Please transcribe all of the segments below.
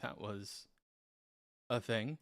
that was a thing.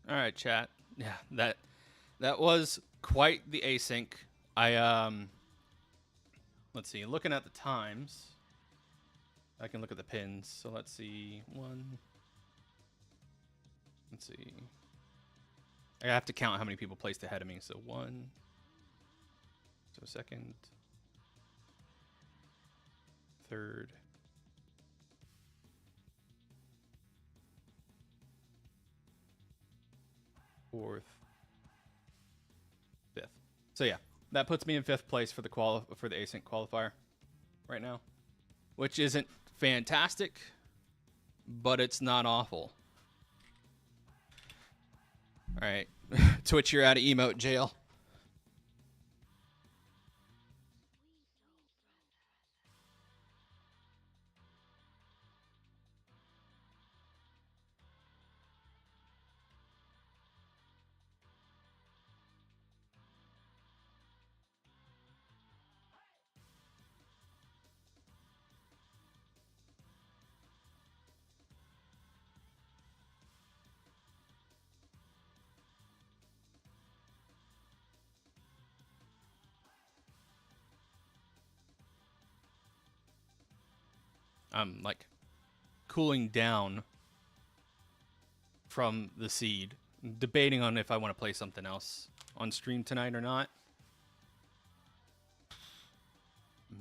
All right, chat. Yeah, that was quite the async. Let's see. Looking at the times, I can look at the pins. So let's see. Let's see. I have to count how many people placed ahead of me. So one. So second. Third. Fourth. Fifth. So yeah, that puts me in 5th place for the async qualifier right now, which isn't fantastic, but it's not awful. All right, Twitch, you're out of emote jail. I'm like cooling down from the seed, debating on if I want to play something else on stream tonight or not.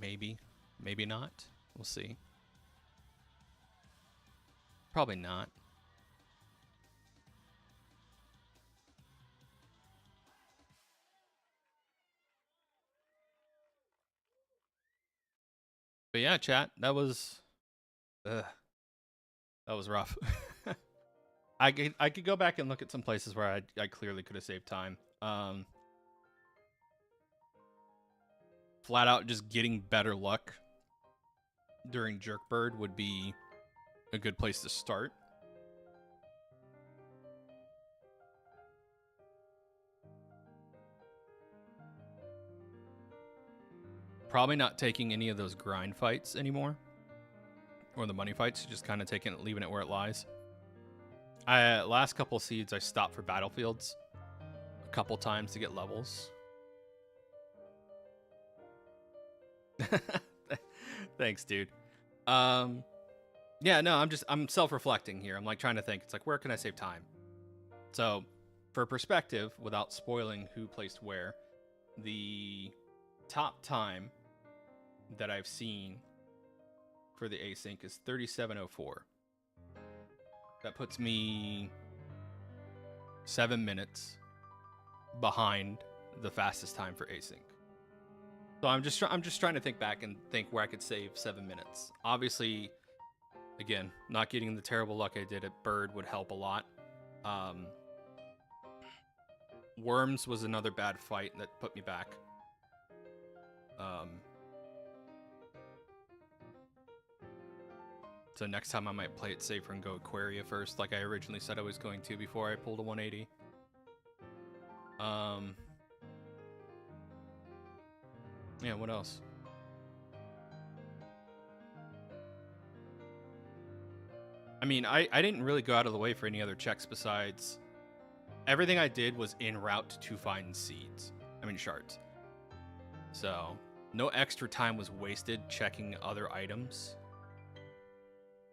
Maybe, maybe not. We'll see. Probably not. But yeah, chat, that was rough. I could go back and look at some places where I clearly could have saved time. Flat out just getting better luck during Jerkbird would be a good place to start. Probably not taking any of those grind fights anymore, or the money fights. Just kind of leaving it where it lies. Last couple seeds, I stopped for battlefields a couple times to get levels. Thanks, dude. Yeah, no, I'm self-reflecting here. I'm like trying to think. It's like, where can I save time? So, for perspective, without spoiling who placed where, the top time that I've seen for the async is 37:04. That puts me 7 minutes behind the fastest time for async. So I'm just trying to think back and think where I could save 7 minutes. Obviously, again, not getting the terrible luck I did at Bird would help a lot. Worms was another bad fight that put me back. So next time I might play it safer and go Aquaria first, like I originally said I was going to before I pulled a 180. Yeah, what else? I mean, I didn't really go out of the way for any other checks besides everything I did was en route to find seeds. I mean, shards. So no extra time was wasted checking other items.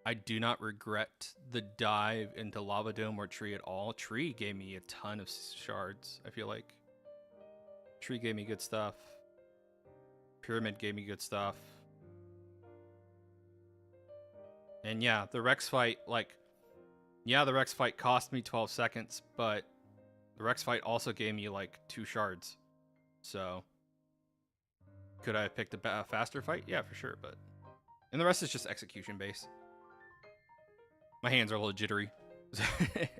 I do not regret the dive into Lava Dome or Tree at all. Tree gave me a ton of shards, I feel like. Tree gave me good stuff. Pyramid gave me good stuff. And yeah, the Rex fight, like, yeah, the Rex fight cost me 12 seconds, but the Rex fight also gave me, like, 2 shards. So, could I have picked a faster fight? Yeah, for sure, but... And the rest is just execution base. My hands are a little jittery.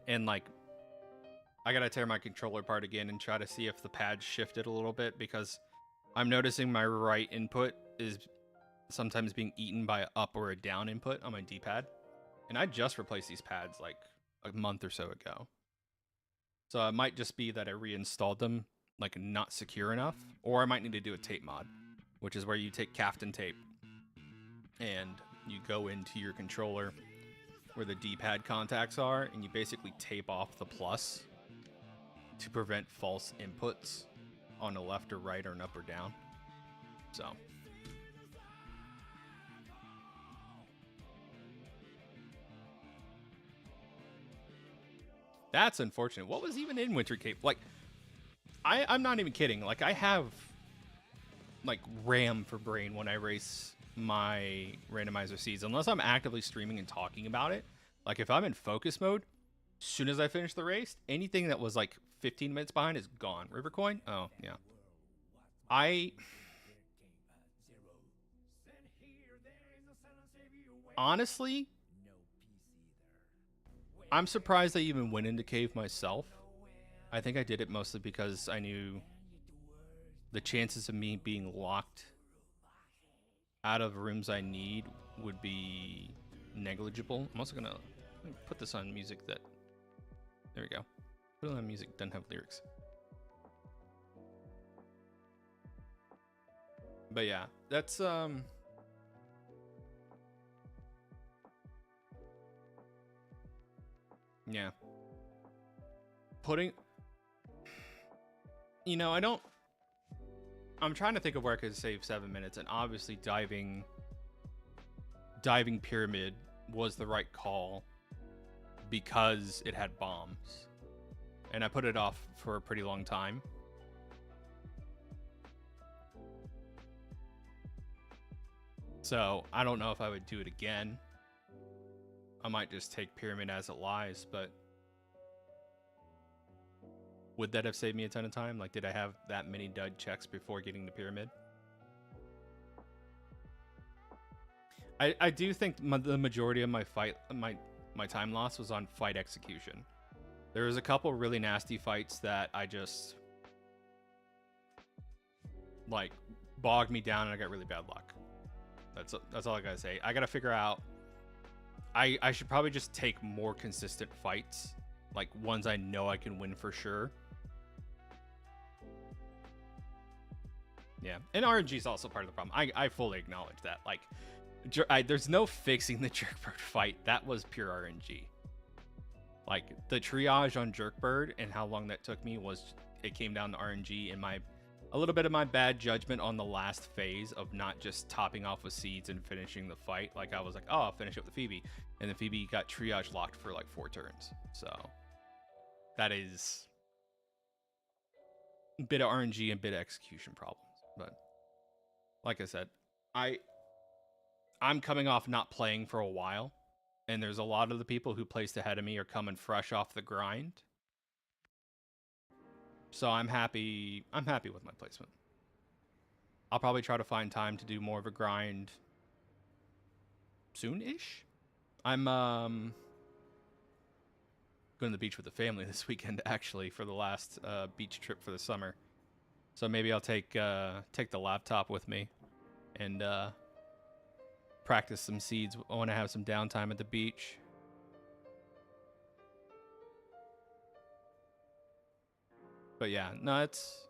And, like, I gotta tear my controller apart again and try to see if the pad shifted a little bit, because I'm noticing my right input is sometimes being eaten by an up or a down input on my D-pad. And I just replaced these pads, like, a month or so ago. So it might just be that I reinstalled them, like, not secure enough. Or I might need to do a tape mod, which is where you take Kaftan tape and you go into your controller where the D-pad contacts are, and you basically tape off the plus to prevent false inputs on a left or right or an up or down. So... That's unfortunate. What was even in Winter Cape? Like, I'm not even kidding. Like, I have, like, RAM for brain when I race my randomizer seeds. Unless I'm actively streaming and talking about it. Like, if I'm in focus mode, as soon as I finish the race, anything that was, like, 15 minutes behind is gone. Rivercoin? Oh, yeah. Honestly... I'm surprised I even went into cave myself. I think I did it mostly because I knew the chances of me being locked out of rooms I need would be negligible. I'm also gonna put this on music that... There we go. Put it on music, doesn't have lyrics. But yeah, that's yeah. Putting... You know, I'm trying to think of where I could save 7 minutes, and obviously diving pyramid was the right call because it had bombs. And I put it off for a pretty long time. So, I don't know if I would do it again. I might just take pyramid as it lies, but would that have saved me a ton of time? Like, did I have that many dud checks before getting the pyramid? I do think the majority of my time loss was on fight execution. There was a couple really nasty fights that I just, like, bogged me down and I got really bad luck. That's all I gotta say. I gotta figure out... I should probably just take more consistent fights, like ones I know I can win for sure. Yeah, and RNG is also part of the problem. I fully acknowledge that. Like, there's no fixing the Jerkbird fight. That was pure RNG. Like, the triage on Jerkbird and how long that took me it came down to RNG and a little bit of my bad judgment on the last phase of not just topping off with seeds and finishing the fight. Like, I was like, oh, I'll finish it with Phoebe. And then Phoebe got triage locked for like 4 turns. So that is a bit of RNG and a bit of execution problems. But like I said, I'm coming off not playing for a while. And there's a lot of the people who placed ahead of me are coming fresh off the grind. So I'm happy with my placement. I'll probably try to find time to do more of a grind soon-ish. I'm going to the beach with the family this weekend, actually, for the last beach trip for the summer. So maybe I'll take the laptop with me and practice some seeds. I want to have some downtime at the beach. But yeah, no, it's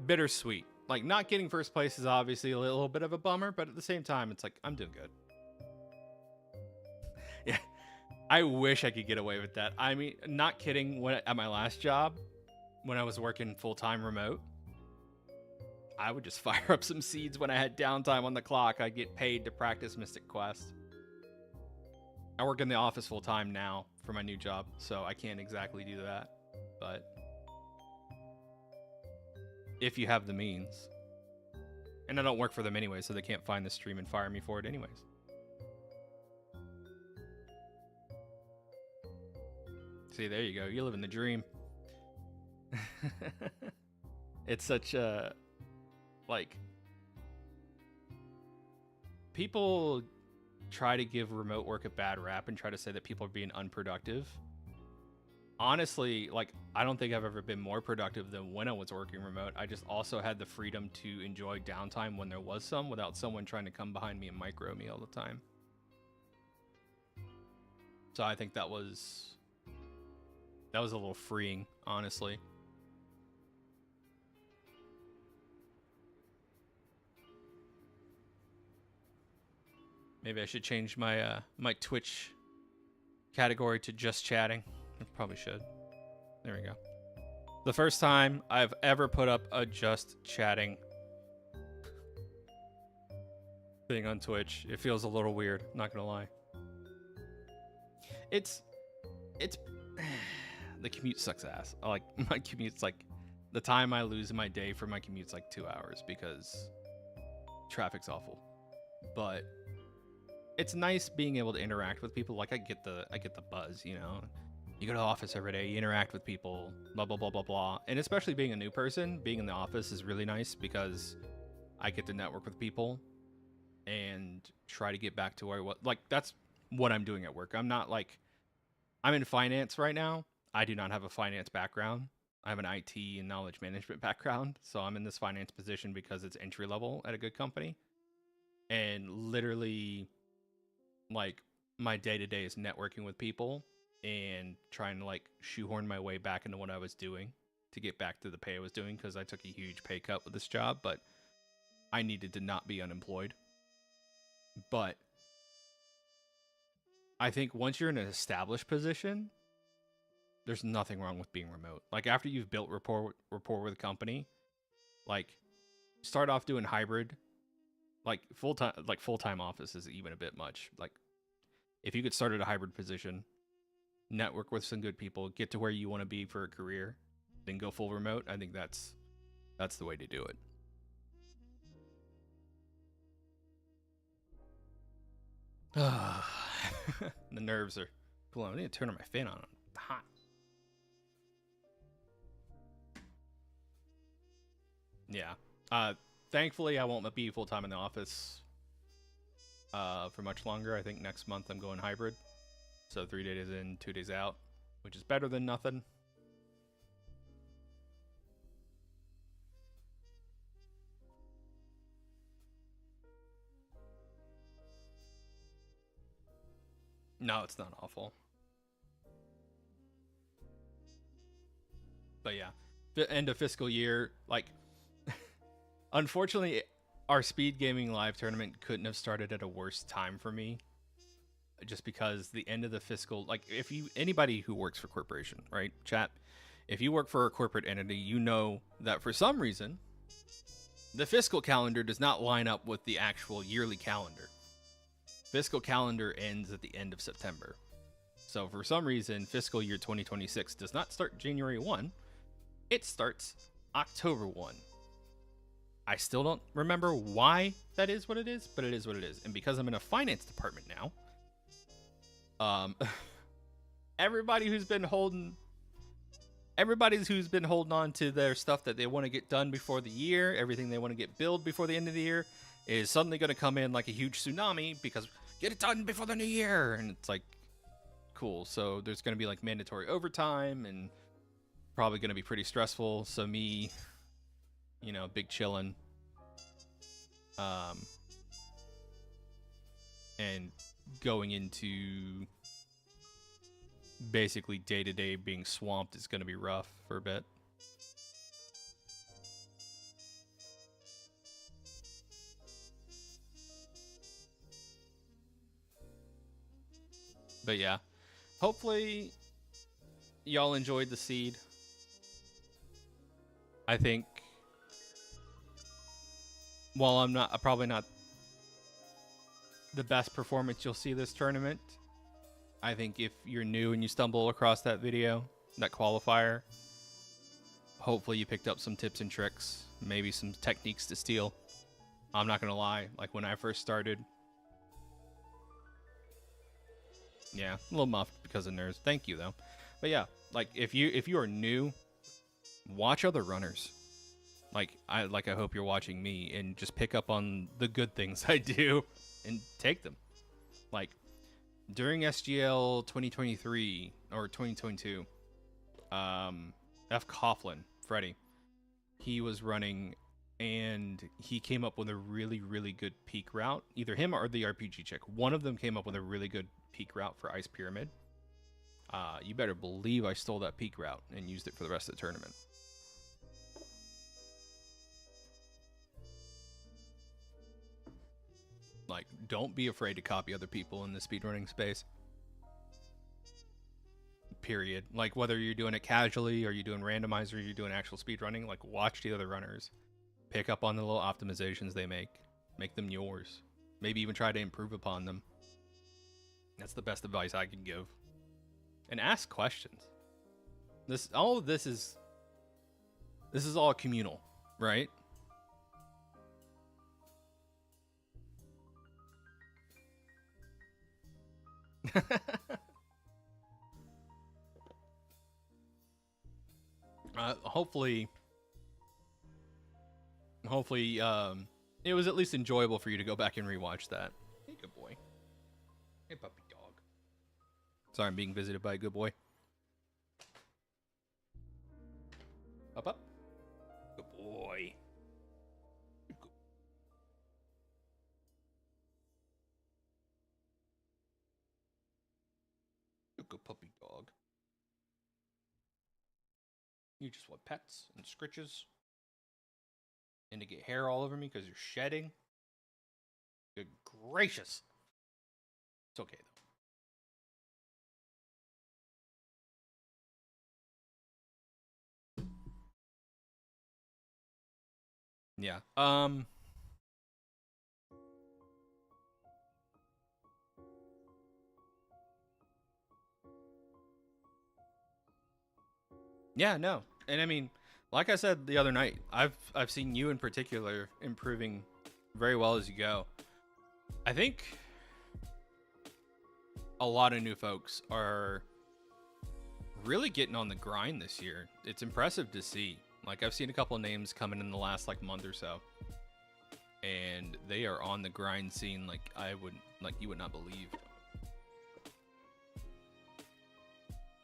bittersweet. Like, not getting first place is obviously a little bit of a bummer, but at the same time, it's like, I'm doing good. Yeah, I wish I could get away with that. I mean, not kidding, at my last job, when I was working full-time remote, I would just fire up some seeds when I had downtime on the clock. I'd get paid to practice Mystic Quest. I work in the office full-time now for my new job, so I can't exactly do that, but if you have the means. And I don't work for them anyway, so they can't find the stream and fire me for it anyways. See, there you go. You're living the dream. It's such a, like, people try to give remote work a bad rap and try to say that people are being unproductive. Honestly, like, I don't think I've ever been more productive than when I was working remote. I just also had the freedom to enjoy downtime when there was some, without someone trying to come behind me and micro me all the time. So I think that was a little freeing, honestly. Maybe I should change my my Twitch category to just chatting. I probably should. There we go. The first time I've ever put up a just chatting thing on Twitch. It feels a little weird, not gonna lie. It's the commute sucks ass. Like, my commute's like, the time I lose in my day for my commute's like 2 hours because traffic's awful. But it's nice being able to interact with people. Like, I get the buzz, you know. You go to the office every day, you interact with people, blah, blah, blah, blah, blah. And especially being a new person, being in the office is really nice because I get to network with people and try to get back to where I was. Like, that's what I'm doing at work. I'm not like, I'm in finance right now. I do not have a finance background. I have an IT and knowledge management background. So I'm in this finance position because it's entry level at a good company. And literally, like, my day-to-day is networking with people and trying to, like, shoehorn my way back into what I was doing to get back to the pay I was doing, because I took a huge pay cut with this job, but I needed to not be unemployed. But I think once you're in an established position, there's nothing wrong with being remote. Like, after you've built rapport with a company, like, start off doing hybrid. Like, full-time office is even a bit much. Like, if you could start at a hybrid position, network with some good people, get to where you want to be for a career, then go full remote, I think that's the way to do it. The nerves are pulling. I need to turn my fan on. It's hot. Yeah. Thankfully, I won't be full-time in the office for much longer. I think next month I'm going hybrid. So 3 days in, 2 days out, which is better than nothing. No, it's not awful. But yeah, the end of fiscal year, like, unfortunately, our Speed Gaming Live tournament couldn't have started at a worse time for me. Just because the end of the fiscal, like, if you, anybody who works for corporation, right, chat, if you work for a corporate entity, you know that for some reason, the fiscal calendar does not line up with the actual yearly calendar. Fiscal calendar ends at the end of September. So for some reason, fiscal year 2026 does not start January 1. It starts October 1. I still don't remember why that is what it is, but it is what it is. And because I'm in a finance department now, everybody who's been holding on to their stuff that they want to get done before the year, everything they want to get billed before the end of the year, is suddenly going to come in like a huge tsunami because get it done before the new year. And it's like, cool. So there's going to be like mandatory overtime and probably going to be pretty stressful. So me, you know, big chillin', And going into basically day-to-day being swamped is going to be rough for a bit. But yeah, hopefully y'all enjoyed the seed. I think while I'm probably not the best performance you'll see this tournament, I think if you're new and you stumble across that video, that qualifier, hopefully you picked up some tips and tricks, maybe some techniques to steal. I'm not gonna lie, like when I first started, yeah, a little muffed because of nerves. Thank you though. But yeah, like if you are new, watch other runners. I hope you're watching me and just pick up on the good things I do and take them. Like during SGL 2023 or 2022, F. Coughlin, Freddie, he was running and he came up with a really, really good peak route. Either him or the RPG chick. One of them came up with a really good peak route for Ice Pyramid. You better believe I stole that peak route and used it for the rest of the tournament. Like, don't be afraid to copy other people in the speedrunning space. Period. Like, whether you're doing it casually or you're doing randomizer or you're doing actual speedrunning, like, watch the other runners. Pick up on the little optimizations they make. Make them yours. Maybe even try to improve upon them. That's the best advice I can give. And ask questions. This is all communal, right? Hopefully, it was at least enjoyable for you to go back and rewatch that. Hey, good boy. Hey, puppy dog. Sorry, I'm being visited by a good boy. Up. Good boy. Good puppy dog. You just want pets and scritches and to get hair all over me because you're shedding. Good gracious. It's okay though. Yeah. Yeah, no. And I mean, like I said the other night, I've seen you in particular improving very well as you go. I think a lot of new folks are really getting on the grind this year. It's impressive to see. Like, I've seen a couple of names coming in the last like month or so, and they are on the grind scene like you would not believe.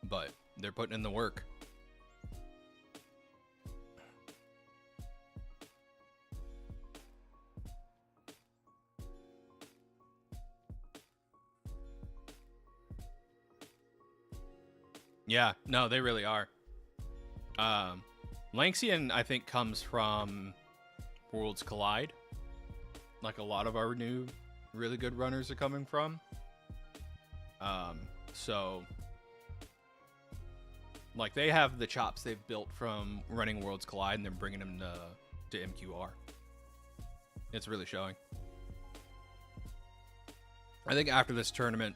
But they're putting in the work. Yeah, no, they really are. Lanxian, I think, comes from Worlds Collide. Like a lot of our new, really good runners are coming from. So, like, they have the chops they've built from running Worlds Collide, and they're bringing them to MQR. It's really showing. I think after this tournament,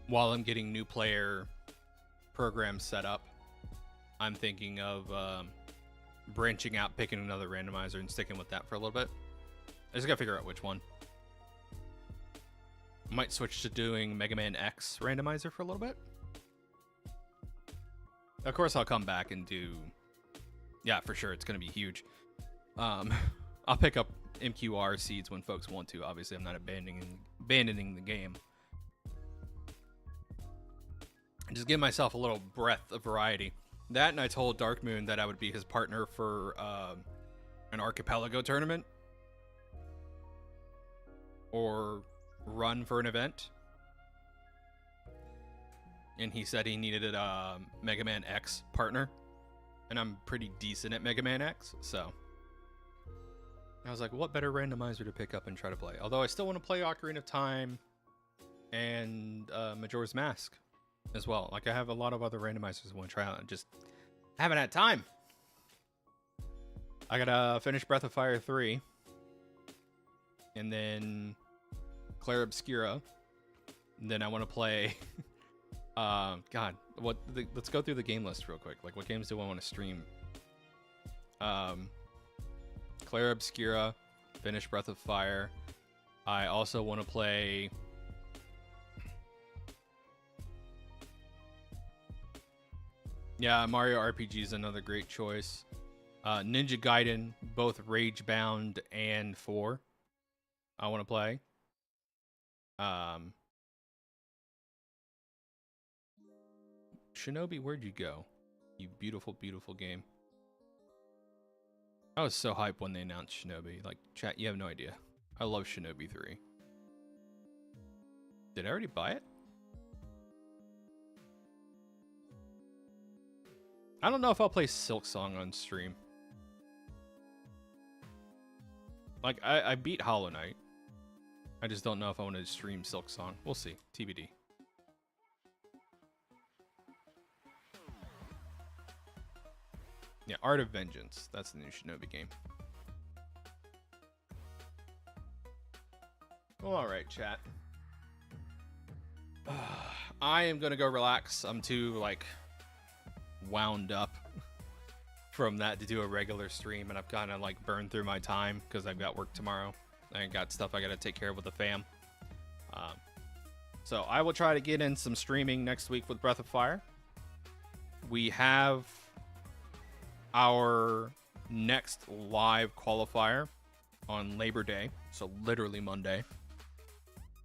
while I'm getting new player programs set up, I'm thinking of branching out, picking another randomizer, and sticking with that for a little bit. I just gotta figure out which one. I might switch to doing Mega Man X randomizer for a little bit. Of course, I'll come back and do... Yeah, for sure, it's gonna be huge. I'll pick up MQR seeds when folks want to. Obviously, I'm not abandoning the game. Just give myself a little breadth of variety. That, and I told Dark Moon that I would be his partner for an archipelago tournament or run for an event. And he said he needed a Mega Man X partner. And I'm pretty decent at Mega Man X, so I was like, what better randomizer to pick up and try to play? Although I still want to play Ocarina of Time and Majora's Mask as well. Like, I have a lot of other randomizers I want to try out. I just haven't had time. I gotta finish Breath of Fire 3. And then Clair Obscura. And then I want to play... God, let's go through the game list real quick. Like, what games do I want to stream? Clair Obscura, finish Breath of Fire. I also want to play... Yeah, Mario RPG is another great choice. Ninja Gaiden, both Ragebound and 4. I want to play. Shinobi, where'd you go? You beautiful, beautiful game. I was so hyped when they announced Shinobi. Like, chat, you have no idea. I love Shinobi 3. Did I already buy it? I don't know if I'll play Silk Song on stream. Like, I beat Hollow Knight. I just don't know if I want to stream Silk Song. We'll see. TBD. Yeah, Art of Vengeance. That's the new Shinobi game. Well, alright, chat. I am gonna go relax. I'm too, like, wound up from that to do a regular stream, and I've kind of, like, burned through my time because I've got work tomorrow. I got stuff I gotta take care of with the fam. So I will try to get in some streaming next week with Breath of Fire. We have our next live qualifier on Labor Day, so literally Monday.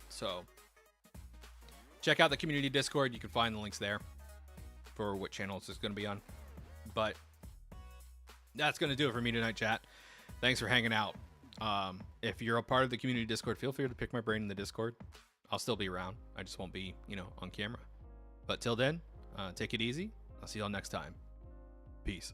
So check out the community Discord. You can find the links there for what channels it's going to be on. But that's going to do it for me tonight, chat. Thanks for hanging out. If you're a part of the community Discord, feel free to pick my brain in the Discord. I'll still be around. I just won't be, on camera. But till then, take it easy. I'll see y'all next time. Peace.